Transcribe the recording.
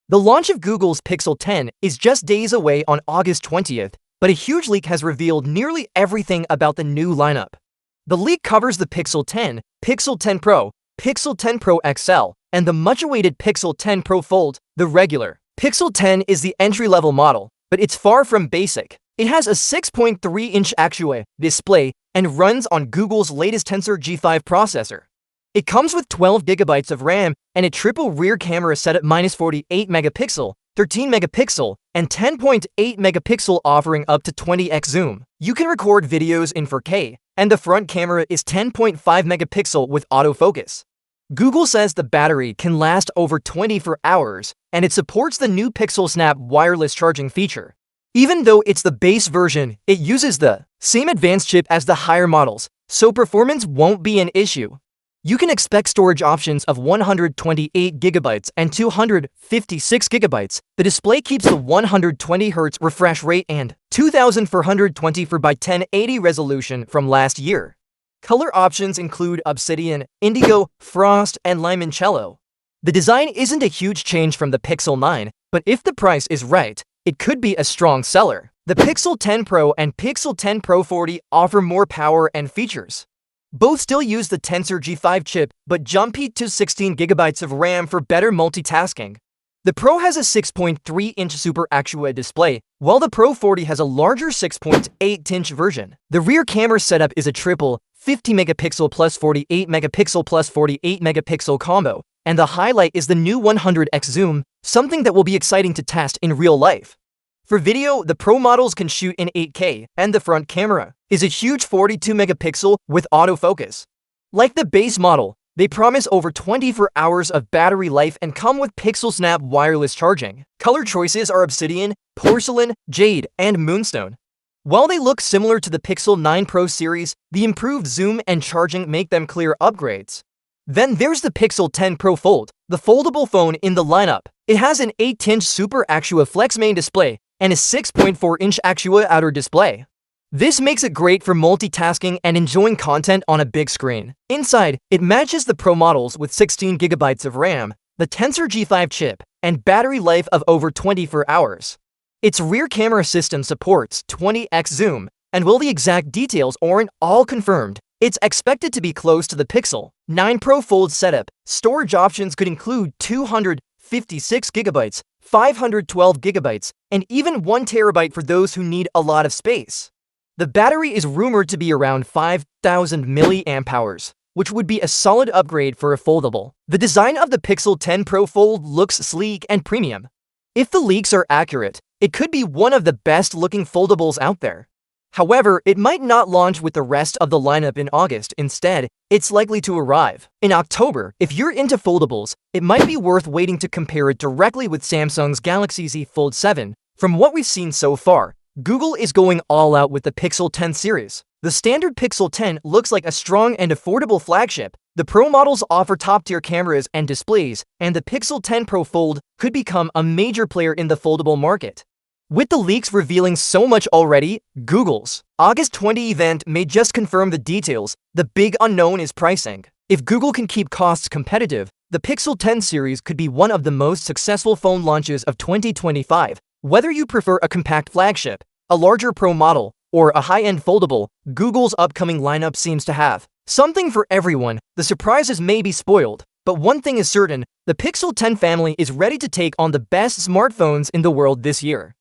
The launch of Google's Pixel 10 is just days away on August 20th, but a huge leak has revealed nearly everything about the new lineup. The leak covers the Pixel 10, Pixel 10 Pro, Pixel 10 Pro XL, and the much-awaited Pixel 10 Pro Fold, the regular. Pixel 10 is the entry-level model, but it's far from basic. It has a 6.3-inch AQA display and runs on Google's latest Tensor G5 processor. It comes with 12 GB of RAM and a triple rear camera set at -48 megapixel, 13 megapixel, and 10.8 megapixel offering up to 20x zoom. You can record videos in 4K, and the front camera is 10.5 megapixel with autofocus. Google says the battery can last over 24 hours, and it supports the new Pixel Snap wireless charging feature. Even though it's the base version, it uses the same advanced chip as the higher models, so performance won't be an issue. You can expect storage options of 128 GB and 256 GB. The display keeps the 120Hz refresh rate and 2424x1080 resolution from last year. Color options include Obsidian, Indigo, Frost, and Limoncello. The design isn't a huge change from the Pixel 9, but if the price is right, it could be a strong seller. The Pixel 10 Pro and Pixel 10 Pro 40 offer more power and features. Both still use the Tensor G5 chip, but jump to 16 GB of RAM for better multitasking. The Pro has a 6.3-inch Super AQA display, while the Pro 40 has a larger 6.8-inch version. The rear camera setup is a triple 50 megapixel plus 48 megapixel plus 48 megapixel combo, and the highlight is the new 100x zoom, something that will be exciting to test in real life. For video, the Pro models can shoot in 8K, and the front camera is a huge 42 megapixel with autofocus. Like the base model, they promise over 24 hours of battery life and come with Pixel Snap wireless charging. Color choices are Obsidian, Porcelain, Jade, and Moonstone. While they look similar to the Pixel 9 Pro series, the improved zoom and charging make them clear upgrades. Then there's the Pixel 10 Pro Fold, the foldable phone in the lineup. It has an 8-inch Super AQA Flex main display and a 6.4-inch AQA outer display. This makes it great for multitasking and enjoying content on a big screen. Inside, it matches the Pro models with 16 GB of RAM, the Tensor G5 chip, and battery life of over 24 hours. Its rear camera system supports 20x zoom, and while the exact details aren't all confirmed, it's expected to be close to the Pixel 9 Pro Fold setup. Storage options could include 256 GB, 512 GB, and even 1 TB for those who need a lot of space. The battery is rumored to be around 5,000 mAh, which would be a solid upgrade for a foldable. The design of the Pixel 10 Pro Fold looks sleek and premium. If the leaks are accurate, it could be one of the best-looking foldables out there. However, it might not launch with the rest of the lineup in August. Instead, it's likely to arrive in October. If you're into foldables, it might be worth waiting to compare it directly with Samsung's Galaxy Z Fold 7. From what we've seen so far, Google is going all out with the Pixel 10 series. The standard Pixel 10 looks like a strong and affordable flagship. The Pro models offer top-tier cameras and displays, and the Pixel 10 Pro Fold could become a major player in the foldable market. With the leaks revealing so much already, Google's August 20 event may just confirm the details. The big unknown is pricing. If Google can keep costs competitive, the Pixel 10 series could be one of the most successful phone launches of 2025. Whether you prefer a compact flagship, a larger Pro model, or a high-end foldable, Google's upcoming lineup seems to have something for everyone. The surprises may be spoiled, but one thing is certain, the Pixel 10 family is ready to take on the best smartphones in the world this year.